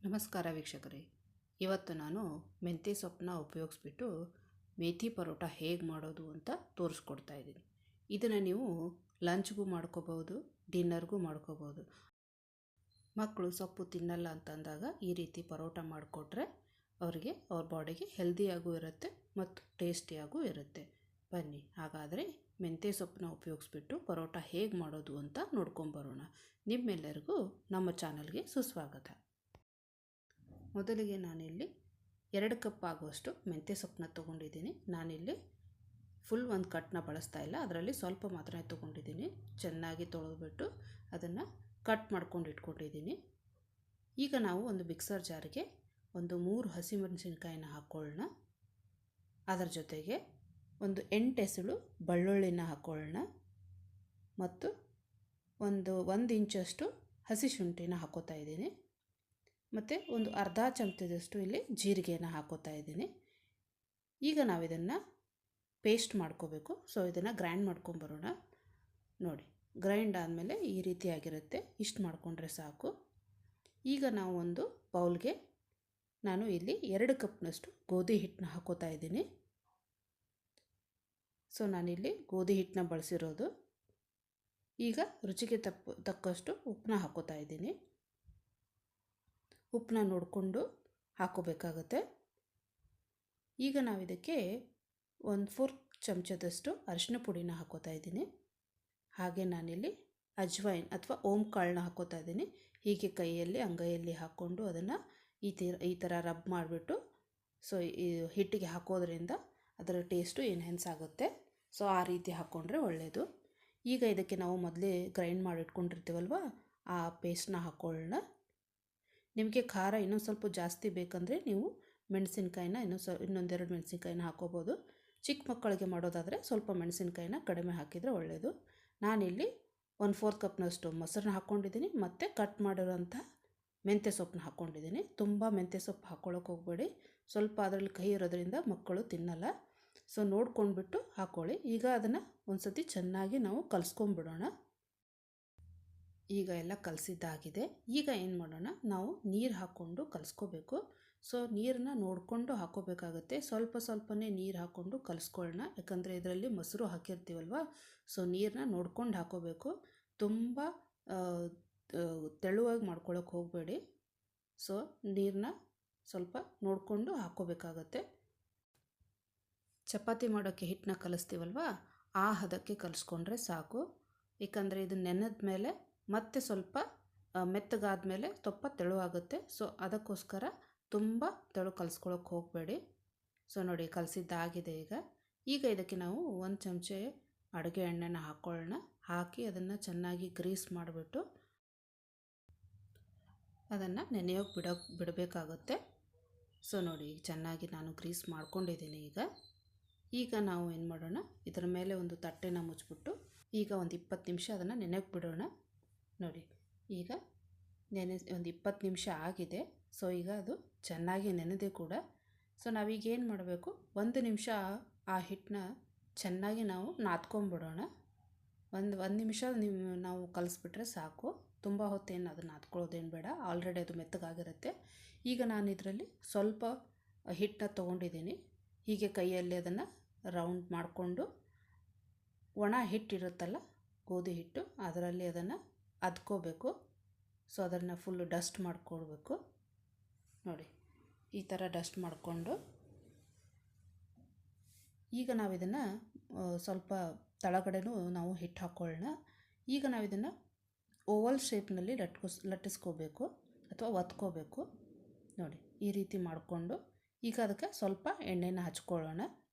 ನಮಸ್ಕಾರ ವೀಕ್ಷಕರೇ. ಇವತ್ತು ನಾನು ಮೆಂತ್ಯ ಸೊಪ್ಪನ್ನ ಉಪಯೋಗಿಸ್ಬಿಟ್ಟು ಮೇಥಿ ಪರೋಟ ಹೇಗೆ ಮಾಡೋದು ಅಂತ ತೋರಿಸ್ಕೊಡ್ತಾ ಇದ್ದೀನಿ. ಇದನ್ನು ನೀವು ಲಂಚ್ಗೂ ಮಾಡ್ಕೋಬೋದು, ಡಿನ್ನರ್ಗೂ ಮಾಡ್ಕೋಬೋದು. ಮಕ್ಕಳು ಸೊಪ್ಪು ತಿನ್ನಲ್ಲ ಅಂತಂದಾಗ ಈ ರೀತಿ ಪರೋಟ ಮಾಡಿಕೊಟ್ರೆ ಅವರಿಗೆ ಅವ್ರ ಬಾಡಿಗೆ ಹೆಲ್ದಿಯಾಗೂ ಇರುತ್ತೆ ಮತ್ತು ಟೇಸ್ಟಿಯಾಗೂ ಇರುತ್ತೆ. ಬನ್ನಿ ಹಾಗಾದರೆ ಮೆಂತ್ಯ ಸೊಪ್ಪನ್ನ ಉಪಯೋಗಿಸ್ಬಿಟ್ಟು ಪರೋಟ ಹೇಗೆ ಮಾಡೋದು ಅಂತ ನೋಡ್ಕೊಂಬರೋಣ. ನಿಮ್ಮೆಲ್ಲರಿಗೂ ನಮ್ಮ ಚಾನಲ್ಗೆ ಸುಸ್ವಾಗತ. ಮೊದಲಿಗೆ ನಾನಿಲ್ಲಿ 2 ಕಪ್ ಆಗುವಷ್ಟು ಮೆಂತ್ಯ ಸೊಪ್ಪನ್ನ ತೊಗೊಂಡಿದ್ದೀನಿ. ನಾನಿಲ್ಲಿ ಫುಲ್ ಒಂದು ಕಟ್ನ ಬಳಸ್ತಾ ಇಲ್ಲ, ಅದರಲ್ಲಿ ಸ್ವಲ್ಪ ಮಾತ್ರ ತೊಗೊಂಡಿದ್ದೀನಿ. ಚೆನ್ನಾಗಿ ತೊಳೆದ್ಬಿಟ್ಟು ಅದನ್ನು ಕಟ್ ಮಾಡ್ಕೊಂಡು ಇಟ್ಕೊಂಡಿದ್ದೀನಿ. ಈಗ ನಾವು ಒಂದು ಮಿಕ್ಸರ್ ಜಾರಿಗೆ ಒಂದು 3 ಹಸಿಮೆಣಸಿನ್ಕಾಯಿನ ಹಾಕ್ಕೊಳ್ಳೋಣ. ಅದರ ಜೊತೆಗೆ ಒಂದು 8 ಎಸಳು ಬೆಳ್ಳುಳ್ಳಿನ ಹಾಕ್ಕೊಳ್ಳೋಣ ಮತ್ತು ಒಂದು ಇಂಚಷ್ಟು ಹಸಿ ಶುಂಠಿನ ಹಾಕೋತಾ ಇದ್ದೀನಿ ಮತ್ತು ಒಂದು ಅರ್ಧ ಚಮಚದಷ್ಟು ಇಲ್ಲಿ ಜೀರಿಗೆನ ಹಾಕೋತಾ ಇದ್ದೀನಿ. ಈಗ ನಾವು ಇದನ್ನು ಪೇಸ್ಟ್ ಮಾಡ್ಕೋಬೇಕು. ಸೊ ಇದನ್ನು ಗ್ರೈಂಡ್ ಮಾಡ್ಕೊಂಬರೋಣ. ನೋಡಿ, ಗ್ರೈಂಡ್ ಆದಮೇಲೆ ಈ ರೀತಿಯಾಗಿರುತ್ತೆ. ಇಷ್ಟು ಮಾಡಿಕೊಂಡ್ರೆ ಸಾಕು. ಈಗ ನಾವು ಒಂದು ಬೌಲ್ಗೆ ನಾನು ಇಲ್ಲಿ 2 ಕಪ್ನಷ್ಟು ಗೋಧಿ ಹಿಟ್ಟನ್ನ ಹಾಕೋತಾ ಇದ್ದೀನಿ. ಸೊ ನಾನಿಲ್ಲಿ ಗೋಧಿ ಹಿಟ್ಟನ್ನ ಬಳಸಿರೋದು. ಈಗ ರುಚಿಗೆ ತಕ್ಕಷ್ಟು ಉಪ್ಪನ್ನ ಹಾಕೋತಾ ಇದ್ದೀನಿ. ಉಪ್ಪನ್ನ ನೋಡಿಕೊಂಡು ಹಾಕೋಬೇಕಾಗತ್ತೆ. ಈಗ ನಾವು ಇದಕ್ಕೆ 1/4 ಚಮಚದಷ್ಟು ಅರಿಶಿನ ಪುಡಿನ ಹಾಕೋತಾ ಇದ್ದೀನಿ. ಹಾಗೆ ನಾನಿಲ್ಲಿ ಅಜ್ವೈನ್ ಅಥವಾ ಕಾಳನ್ನ ಹಾಕೋತಾ ಇದ್ದೀನಿ. ಹೀಗೆ ಕೈಯಲ್ಲಿ ಅಂಗೈಯಲ್ಲಿ ಹಾಕ್ಕೊಂಡು ಅದನ್ನು ಈ ಥರ ರಬ್ ಮಾಡಿಬಿಟ್ಟು ಸೊ ಈ ಹಿಟ್ಟಿಗೆ ಹಾಕೋದ್ರಿಂದ ಅದರ ಟೇಸ್ಟು ಎನ್ಹೆನ್ಸ್ ಆಗುತ್ತೆ. ಸೊ ಆ ರೀತಿ ಹಾಕ್ಕೊಂಡ್ರೆ ಒಳ್ಳೆಯದು. ಈಗ ಇದಕ್ಕೆ ನಾವು ಮೊದಲೇ ಗ್ರೈಂಡ್ ಮಾಡಿಟ್ಕೊಂಡಿರ್ತೀವಲ್ವ, ಆ ಪೇಸ್ಟ್ನ ಹಾಕ್ಕೊಳ್ಳೋಣ. ನಿಮಗೆ ಖಾರ ಇನ್ನೊಂದು ಸ್ವಲ್ಪ ಜಾಸ್ತಿ ಬೇಕಂದರೆ ನೀವು ಮೆಣಸಿನ್ಕಾಯಿನ ಇನ್ನೊಂದೆರಡು ಮೆಣಸಿನ್ಕಾಯಿನ ಹಾಕೋಬೋದು. ಚಿಕ್ಕ ಮಕ್ಕಳಿಗೆ ಮಾಡೋದಾದರೆ ಸ್ವಲ್ಪ ಮೆಣಸಿನ್ಕಾಯಿನ ಕಡಿಮೆ ಹಾಕಿದರೆ ಒಳ್ಳೆಯದು. ನಾನಿಲ್ಲಿ 1/4 ಕಪ್ನಷ್ಟು ಮೊಸರನ್ನ ಹಾಕ್ಕೊಂಡಿದ್ದೀನಿ ಮತ್ತು ಕಟ್ ಮಾಡಿರೋಂಥ ಮೆಂತ್ಯ ಸೊಪ್ಪನ್ನ ಹಾಕ್ಕೊಂಡಿದ್ದೀನಿ. ತುಂಬ ಮೆಂತ್ಯ ಸೊಪ್ಪು ಹಾಕ್ಕೊಳ್ಳೋಕೆ ಹೋಗಬೇಡಿ, ಸ್ವಲ್ಪ ಅದರಲ್ಲಿ ಕಹಿ ಇರೋದ್ರಿಂದ ಮಕ್ಕಳು ತಿನ್ನಲ್ಲ. ಸೊ ನೋಡ್ಕೊಂಡ್ಬಿಟ್ಟು ಹಾಕ್ಕೊಳ್ಳಿ. ಈಗ ಅದನ್ನು ಒಂದು ಸತಿ ಚೆನ್ನಾಗಿ ನಾವು ಕಲಿಸ್ಕೊಂಡ್ಬಿಡೋಣ. ಈಗ ಎಲ್ಲ ಕಲಸಿದ್ದಾಗಿದೆ. ಈಗ ಏನು ಮಾಡೋಣ, ನಾವು ನೀರು ಹಾಕ್ಕೊಂಡು ಕಲಿಸ್ಕೋಬೇಕು. ಸೊ ನೀರನ್ನ ನೋಡಿಕೊಂಡು ಹಾಕ್ಕೋಬೇಕಾಗತ್ತೆ. ಸ್ವಲ್ಪನೇ ನೀರು ಹಾಕ್ಕೊಂಡು ಕಲಿಸ್ಕೊಳ್ಳೋಣ. ಯಾಕಂದರೆ ಇದರಲ್ಲಿ ಮೊಸರು ಹಾಕಿರ್ತೀವಲ್ವ, ಸೊ ನೀರನ್ನ ನೋಡ್ಕೊಂಡು ಹಾಕ್ಕೋಬೇಕು. ತುಂಬ ತೆಳುವಾಗಿ ಮಾಡ್ಕೊಳ್ಳೋಕೆ ಹೋಗಬೇಡಿ. ಸೊ ನೀರನ್ನ ಸ್ವಲ್ಪ ನೋಡಿಕೊಂಡು ಹಾಕ್ಕೋಬೇಕಾಗತ್ತೆ. ಚಪಾತಿ ಮಾಡೋಕ್ಕೆ ಹಿಟ್ಟನ್ನ ಕಲಿಸ್ತೀವಲ್ವ, ಆ ಹದಕ್ಕೆ ಕಲಿಸ್ಕೊಂಡ್ರೆ ಸಾಕು. ಏಕೆಂದರೆ ಇದು ನೆನೆದ ಮೇಲೆ ಮತ್ತೆ ಸ್ವಲ್ಪ ಮೆತ್ತಗಾದ ಮೇಲೆ ಸ್ವಲ್ಪ ತೆಳುವಾಗುತ್ತೆ. ಸೊ ಅದಕ್ಕೋಸ್ಕರ ತುಂಬ ತೆಳು ಕಲಿಸ್ಕೊಳ್ಳೋಕೆ ಹೋಗಬೇಡಿ. ಸೊ ನೋಡಿ, ಕಲಸಿದ್ದಾಗಿದೆ. ಈಗ ಇದಕ್ಕೆ ನಾವು 1 ಚಮಚ ಅಡುಗೆ ಎಣ್ಣೆನ ಹಾಕ್ಕೊಳ್ಳೋಣ. ಹಾಕಿ ಅದನ್ನು ಚೆನ್ನಾಗಿ ಗ್ರೀಸ್ ಮಾಡಿಬಿಟ್ಟು ಅದನ್ನು ನೆನೆಯೋಕೆ ಬಿಡಬೇಕಾಗುತ್ತೆ. ಸೊ ನೋಡಿ, ಚೆನ್ನಾಗಿ ನಾನು ಗ್ರೀಸ್ ಮಾಡ್ಕೊಂಡಿದ್ದೀನಿ. ಈಗ ನಾವು ಏನು ಮಾಡೋಣ, ಇದರ ಮೇಲೆ ಒಂದು ತಟ್ಟೆನ ಮುಚ್ಚಿಬಿಟ್ಟು ಈಗ ಒಂದು 20 ನಿಮಿಷ ಅದನ್ನು ನೆನೆಯೋಕೆ ಬಿಡೋಣ. ನೋಡಿ, ಈಗ ಒಂದು 20 ನಿಮಿಷ ಆಗಿದೆ. ಸೊ ಈಗ ಅದು ಚೆನ್ನಾಗಿ ನೆನೆದೆ ಕೂಡ. ಸೊ ನಾವೀಗ ಏನು ಮಾಡಬೇಕು, 1 ನಿಮಿಷ ಆ ಹಿಟ್ಟನ್ನ ಚೆನ್ನಾಗಿ ನಾವು ನಾದ್ಕೊಂಬಿಡೋಣ. ಒಂದು ನಿಮಿಷ ನಾವು ಕಲಿಸ್ಬಿಟ್ರೆ ಸಾಕು. ತುಂಬ ಹೊತ್ತೇನು ಅದನ್ನು ನಾದ್ಕೊಳ್ಳೋದೇನು ಬೇಡ, ಆಲ್ರೆಡಿ ಅದು ಮೆತ್ತಗಾಗಿರುತ್ತೆ. ಈಗ ನಾನು ಇದರಲ್ಲಿ ಸ್ವಲ್ಪ ಹಿಟ್ಟನ್ನ ತೊಗೊಂಡಿದ್ದೀನಿ. ಹೀಗೆ ಕೈಯಲ್ಲಿ ಅದನ್ನು ರೌಂಡ್ ಮಾಡಿಕೊಂಡು ಒಣ ಹಿಟ್ಟಿರುತ್ತಲ್ಲ, ಗೋಧಿ ಹಿಟ್ಟು, ಅದರಲ್ಲಿ ಅದನ್ನು ಅದ್ಕೋಬೇಕು. ಸೊ ಅದನ್ನು ಫುಲ್ಲು ಡಸ್ಟ್ ಮಾಡಿಕೊಡ್ಬೇಕು. ನೋಡಿ, ಈ ಥರ ಡಸ್ಟ್ ಮಾಡಿಕೊಂಡು ಈಗ ನಾವು ಇದನ್ನು ಸ್ವಲ್ಪ ತಳಗಡೆನೂ ನಾವು ಹಿಟ್ಟು ಹಾಕ್ಕೊಳ್ಳೋಣ. ಈಗ ನಾವು ಇದನ್ನು ಓವಲ್ ಶೇಪ್ನಲ್ಲಿ ಲಟ್ಟಿಸ್ಕೋಬೇಕು ಅಥವಾ ಒತ್ಕೋಬೇಕು. ನೋಡಿ, ಈ ರೀತಿ ಮಾಡಿಕೊಂಡು ಈಗ ಅದಕ್ಕೆ ಸ್ವಲ್ಪ ಎಣ್ಣೆನ ಹಚ್ಕೊಳ್ಳೋಣ.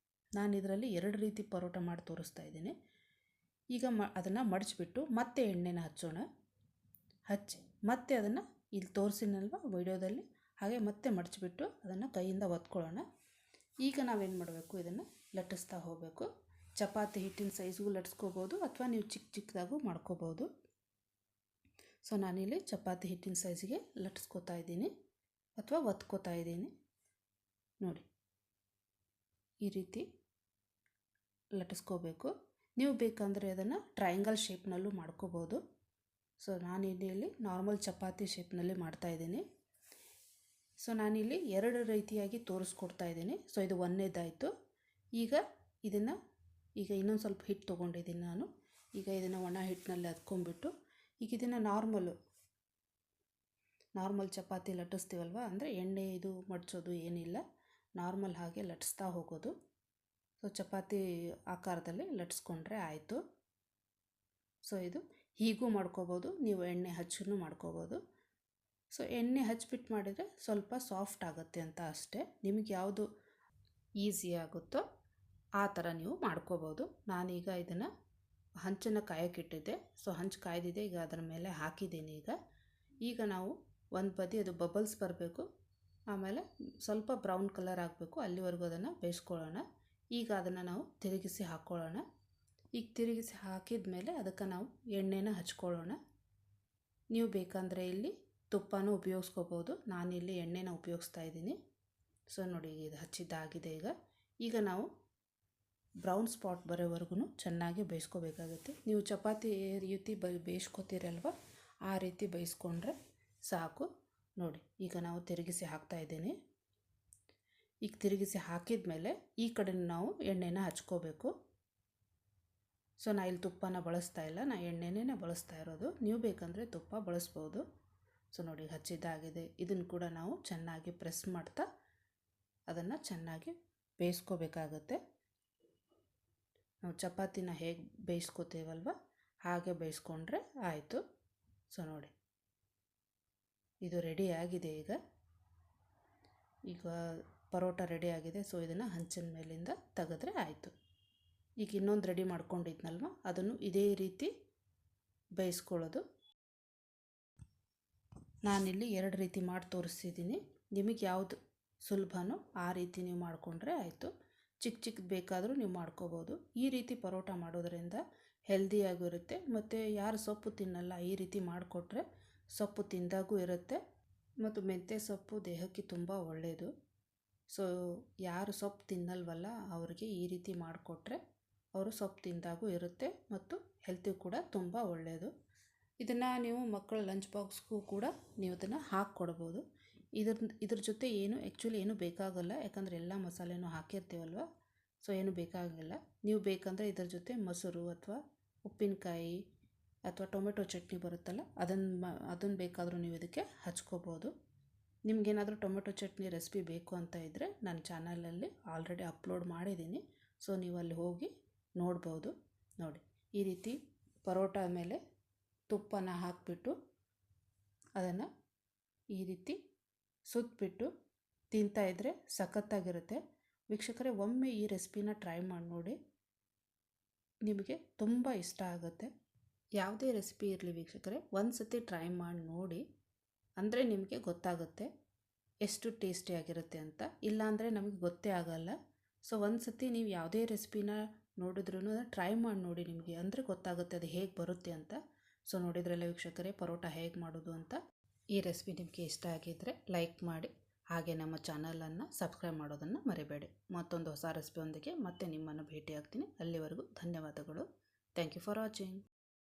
ನಾನು ಇದರಲ್ಲಿ 2 ರೀತಿ ಪರೋಟ ಮಾಡಿ ತೋರಿಸ್ತಾ ಇದ್ದೀನಿ. ಈಗ ಅದನ್ನು ಮಡಚಿಬಿಟ್ಟು ಮತ್ತೆ ಎಣ್ಣೆನ ಹಚ್ಚಿ ಮತ್ತೆ ಅದನ್ನು ಇಲ್ಲಿ ತೋರಿಸಿನಲ್ವ ವಿಡಿಯೋದಲ್ಲಿ, ಹಾಗೆ ಮತ್ತೆ ಮಡಚಿಬಿಟ್ಟು ಅದನ್ನು ಕೈಯಿಂದ ಒತ್ಕೊಳ್ಳೋಣ. ಈಗ ನಾವೇನು ಮಾಡಬೇಕು, ಇದನ್ನು ಲಟ್ಟಿಸ್ತಾ ಹೋಗಬೇಕು. ಚಪಾತಿ ಹಿಟ್ಟಿನ ಸೈಜ್ಗೂ ಲಟ್ಟಿಸ್ಕೋಬೋದು ಅಥವಾ ನೀವು ಚಿಕ್ಕದಾಗೂ ಮಾಡ್ಕೋಬೋದು. ಸೊ ನಾನಿಲ್ಲಿ ಚಪಾತಿ ಹಿಟ್ಟಿನ ಸೈಜಿಗೆ ಲಟ್ಟಿಸ್ಕೋತಾ ಇದ್ದೀನಿ ಅಥವಾ ಒತ್ಕೋತಾ ಇದ್ದೀನಿ. ನೋಡಿ, ಈ ರೀತಿ ಲಟ್ಟಿಸ್ಕೋಬೇಕು. ನೀವು ಬೇಕಂದರೆ ಅದನ್ನು ಟ್ರಯಾಂಗಲ್ ಶೇಪ್ನಲ್ಲೂ ಮಾಡ್ಕೋಬೋದು. ಸೊ ನಾನು ಇಲ್ಲಿ ನಾರ್ಮಲ್ ಚಪಾತಿ ಶೇಪ್ನಲ್ಲಿ ಮಾಡ್ತಾಯಿದ್ದೀನಿ. ಸೊ ನಾನಿಲ್ಲಿ 2 ರೀತಿಯಾಗಿ ತೋರಿಸ್ಕೊಡ್ತಾ ಇದ್ದೀನಿ. ಸೊ ಇದು ಒಂದನೇದಾಯಿತು. ಈಗ ಇನ್ನೊಂದು ಸ್ವಲ್ಪ ಹಿಟ್ಟು ತೊಗೊಂಡಿದ್ದೀನಿ ನಾನು. ಈಗ ಇದನ್ನು ಒಣ ಹಿಟ್ಟಿನಲ್ಲಿ ಅದ್ಕೊಂಡ್ಬಿಟ್ಟು ಈಗ ಇದನ್ನು ನಾರ್ಮಲ್ ಚಪಾತಿ ಲಟ್ಟಿಸ್ತೀವಲ್ವ, ಅಂದರೆ ಎಣ್ಣೆ ಇದು ಮಡ್ಚೋದು ಏನಿಲ್ಲ, ನಾರ್ಮಲ್ ಹಾಗೆ ಲಟ್ಟಿಸ್ತಾ ಹೋಗೋದು. ಸೊ ಚಪಾತಿ ಆಕಾರದಲ್ಲಿ ಲಟ್ಟಿಸ್ಕೊಂಡ್ರೆ ಆಯಿತು. ಸೊ ಇದು ಹೀಗೂ ಮಾಡ್ಕೋಬೋದು, ನೀವು ಎಣ್ಣೆ ಹಚ್ಚೂ ಮಾಡ್ಕೋಬೋದು. ಸೊ ಎಣ್ಣೆ ಹಚ್ಬಿಟ್ಟು ಮಾಡಿದರೆ ಸ್ವಲ್ಪ ಸಾಫ್ಟ್ ಆಗುತ್ತೆ ಅಂತ ಅಷ್ಟೇ. ನಿಮಗೆ ಯಾವುದು ಈಸಿ ಆಗುತ್ತೋ ಆ ಥರ ನೀವು ಮಾಡ್ಕೋಬೋದು. ನಾನೀಗ ಇದನ್ನು ಹಂಚನ್ನು ಕಾಯಕ್ಕಿಟ್ಟಿದ್ದೆ. ಸೊ ಹಂಚು ಕಾಯ್ದಿದೆ, ಈಗ ಅದರ ಮೇಲೆ ಹಾಕಿದ್ದೀನಿ. ಈಗ ನಾವು ಒಂದು ಬದಿ ಅದು ಬಬಲ್ಸ್ ಬರಬೇಕು, ಆಮೇಲೆ ಸ್ವಲ್ಪ ಬ್ರೌನ್ ಕಲರ್ ಆಗಬೇಕು, ಅಲ್ಲಿವರೆಗೂ ಅದನ್ನು ಬೇಯಿಸ್ಕೊಳ್ಳೋಣ. ಈಗ ಅದನ್ನು ನಾವು ತಿರುಗಿಸಿ ಹಾಕ್ಕೊಳ್ಳೋಣ. ಈಗ ತಿರುಗಿಸಿ ಹಾಕಿದ ಮೇಲೆ ಅದಕ್ಕೆ ನಾವು ಎಣ್ಣೆನ ಹಚ್ಕೊಳ್ಳೋಣ. ನೀವು ಬೇಕಂದರೆ ಇಲ್ಲಿ ತುಪ್ಪನೂ ಉಪಯೋಗಿಸ್ಕೋಬೋದು. ನಾನಿಲ್ಲಿ ಎಣ್ಣೆನ ಉಪಯೋಗಿಸ್ತಾ ಇದ್ದೀನಿ. ಸೊ ನೋಡಿ, ಇದು ಹಚ್ಚಿದ್ದಾಗಿದೆ. ಈಗ ನಾವು ಬ್ರೌನ್ ಸ್ಪಾಟ್ ಬರೋವರೆಗೂ ಚೆನ್ನಾಗಿ ಬೇಯಿಸ್ಕೋಬೇಕಾಗುತ್ತೆ. ನೀವು ಚಪಾತಿ ರೀತಿ ಬೇಯಿಸ್ಕೋತೀರಲ್ವ, ಆ ರೀತಿ ಬೇಯಿಸ್ಕೊಂಡ್ರೆ ಸಾಕು. ನೋಡಿ, ಈಗ ನಾವು ತಿರುಗಿಸಿ ಹಾಕ್ತಾಯಿದ್ದೀನಿ. ಈಗ ತಿರುಗಿಸಿ ಹಾಕಿದ ಮೇಲೆ ಈ ಕಡೆ ನಾವು ಎಣ್ಣೆನ ಹಚ್ಕೋಬೇಕು. ಸೊ ನಾ ಇಲ್ಲಿ ತುಪ್ಪನ ಬಳಸ್ತಾ ಇಲ್ಲ, ನಾ ಎಣ್ಣೆನೇ ಬಳಸ್ತಾ ಇರೋದು. ನೀವು ಬೇಕಂದರೆ ತುಪ್ಪ ಬಳಸ್ಬೋದು. ಸೊ ನೋಡಿ, ಹಚ್ಚಿದ್ದಾಗಿದೆ. ಇದನ್ನು ಕೂಡ ನಾವು ಚೆನ್ನಾಗಿ ಪ್ರೆಸ್ ಮಾಡ್ತಾ ಅದನ್ನು ಚೆನ್ನಾಗಿ ಬೇಯಿಸ್ಕೋಬೇಕಾಗತ್ತೆ. ನಾವು ಚಪಾತಿನ ಹೇಗೆ ಬೇಯಿಸ್ಕೋತೀವಲ್ವ ಹಾಗೆ ಬೇಯಿಸ್ಕೊಂಡ್ರೆ ಆಯಿತು. ಸೊ ನೋಡಿ, ಇದು ರೆಡಿ ಆಗಿದೆ. ಈಗ ಪರೋಟ ರೆಡಿ ಆಗಿದೆ. ಸೊ ಇದನ್ನು ಹಂಚಿನ ಮೇಲಿಂದ ತೆಗೆದ್ರೆ ಆಯಿತು. ಈಗ ಇನ್ನೊಂದು ರೆಡಿ ಮಾಡ್ಕೊಂಡಿದ್ನಲ್ವ, ಅದನ್ನು ಇದೇ ರೀತಿ ಬೇಯಿಸ್ಕೊಳ್ಳೋದು. ನಾನಿಲ್ಲಿ 2 ರೀತಿ ಮಾಡಿ ತೋರಿಸ್ತಿದ್ದೀನಿ. ನಿಮಗೆ ಯಾವುದು ಸುಲಭನೋ ಆ ರೀತಿ ನೀವು ಮಾಡಿಕೊಂಡ್ರೆ ಆಯಿತು. ಚಿಕ್ಕದು ಬೇಕಾದರೂ ನೀವು ಮಾಡ್ಕೋಬೋದು. ಈ ರೀತಿ ಪರೋಟ ಮಾಡೋದರಿಂದ ಹೆಲ್ದಿಯಾಗಿರುತ್ತೆ. ಮತ್ತು ಯಾರು ಸೊಪ್ಪು ತಿನ್ನಲ್ಲ, ಈ ರೀತಿ ಮಾಡಿಕೊಟ್ರೆ ಸೊಪ್ಪು ತಿಂದಾಗೂ ಇರುತ್ತೆ. ಮತ್ತು ಮೆಂತ್ಯ ಸೊಪ್ಪು ದೇಹಕ್ಕೆ ತುಂಬ ಒಳ್ಳೆಯದು. ಸೊ ಯಾರು ಸೊಪ್ಪು ತಿನ್ನಲ್ವಲ್ಲ ಅವ್ರಿಗೆ ಈ ರೀತಿ ಮಾಡಿಕೊಟ್ರೆ ಅವರು ಸೊಪ್ಪು ತಿಂದಾಗೂ ಇರುತ್ತೆ ಮತ್ತು ಹೆಲ್ತಿಗೂ ಕೂಡ ತುಂಬ ಒಳ್ಳೆಯದು. ಇದನ್ನು ನೀವು ಮಕ್ಕಳ ಲಂಚ್ ಬಾಕ್ಸ್ಗೂ ಕೂಡ ನೀವು ಇದನ್ನು ಹಾಕ್ಕೊಡ್ಬೋದು. ಇದ್ರ ಜೊತೆ ಏನು ಬೇಕಾಗಲ್ಲ, ಯಾಕಂದರೆ ಎಲ್ಲ ಮಸಾಲೆನೂ ಹಾಕಿರ್ತೀವಲ್ವ. ಸೊ ಏನು ಬೇಕಾಗಿಲ್ಲ. ನೀವು ಬೇಕಂದರೆ ಇದರ ಜೊತೆ ಮೊಸರು ಅಥವಾ ಉಪ್ಪಿನಕಾಯಿ ಅಥವಾ ಟೊಮೆಟೊ ಚಟ್ನಿ ಬರುತ್ತಲ್ಲ, ಅದನ್ನು ಬೇಕಾದರೂ ನೀವು ಇದಕ್ಕೆ ಹಚ್ಕೋಬೋದು. ನಿಮಗೇನಾದರೂ ಟೊಮೆಟೊ ಚಟ್ನಿ ರೆಸಿಪಿ ಬೇಕು ಅಂತ ಇದ್ದರೆ ನನ್ನ ಚಾನಲಲ್ಲಿ ಆಲ್ರೆಡಿ ಅಪ್ಲೋಡ್ ಮಾಡಿದ್ದೀನಿ. ಸೊ ನೀವು ಅಲ್ಲಿ ಹೋಗಿ ನೋಡ್ಬೋದು. ನೋಡಿ, ಈ ರೀತಿ ಪರೋಟ ಮೇಲೆ ತುಪ್ಪನ ಹಾಕಿಬಿಟ್ಟು ಅದನ್ನು ಈ ರೀತಿ ಸುತ್ತಬಿಟ್ಟು ತಿಂತಾಯಿದ್ರೆ ಸಖತ್ತಾಗಿರುತ್ತೆ. ವೀಕ್ಷಕರೇ, ಒಮ್ಮೆ ಈ ರೆಸಿಪಿನ ಟ್ರೈ ಮಾಡಿ ನೋಡಿ, ನಿಮಗೆ ತುಂಬ ಇಷ್ಟ ಆಗುತ್ತೆ. ಯಾವುದೇ ರೆಸಿಪಿ ಇರಲಿ ವೀಕ್ಷಕರೇ, ಒಂದು ಸತಿ ಟ್ರೈ ಮಾಡಿ ನೋಡಿ, ಅಂದರೆ ನಿಮಗೆ ಗೊತ್ತಾಗುತ್ತೆ ಎಷ್ಟು ಟೇಸ್ಟಿಯಾಗಿರುತ್ತೆ ಅಂತ. ಇಲ್ಲಾಂದರೆ ನಮಗೆ ಗೊತ್ತೇ ಆಗಲ್ಲ. ಸೊ ಒಂದು ಸತಿ ನೀವು ಯಾವುದೇ ರೆಸಿಪಿನ ನೋಡಿದ್ರೂ ಟ್ರೈ ಮಾಡಿ ನೋಡಿ, ನಿಮಗೆ ಅಂದರೆ ಗೊತ್ತಾಗುತ್ತೆ ಅದು ಹೇಗೆ ಬರುತ್ತೆ ಅಂತ. ಸೊ ನೋಡಿದ್ರಲ್ಲ ವೀಕ್ಷಕರೇ, ಪರೋಟ ಹೇಗೆ ಮಾಡೋದು ಅಂತ. ಈ ರೆಸಿಪಿ ನಿಮಗೆ ಇಷ್ಟ ಆಗಿದ್ದರೆ ಲೈಕ್ ಮಾಡಿ, ಹಾಗೆ ನಮ್ಮ ಚಾನಲನ್ನು ಸಬ್ಸ್ಕ್ರೈಬ್ ಮಾಡೋದನ್ನು ಮರಿಬೇಡಿ. ಮತ್ತೊಂದು ಹೊಸ ರೆಸಿಪಿಯೊಂದಿಗೆ ಮತ್ತೆ ನಿಮ್ಮನ್ನು ಭೇಟಿ ಆಗ್ತೀನಿ. ಅಲ್ಲಿವರೆಗೂ ಧನ್ಯವಾದಗಳು. Thank you for watching.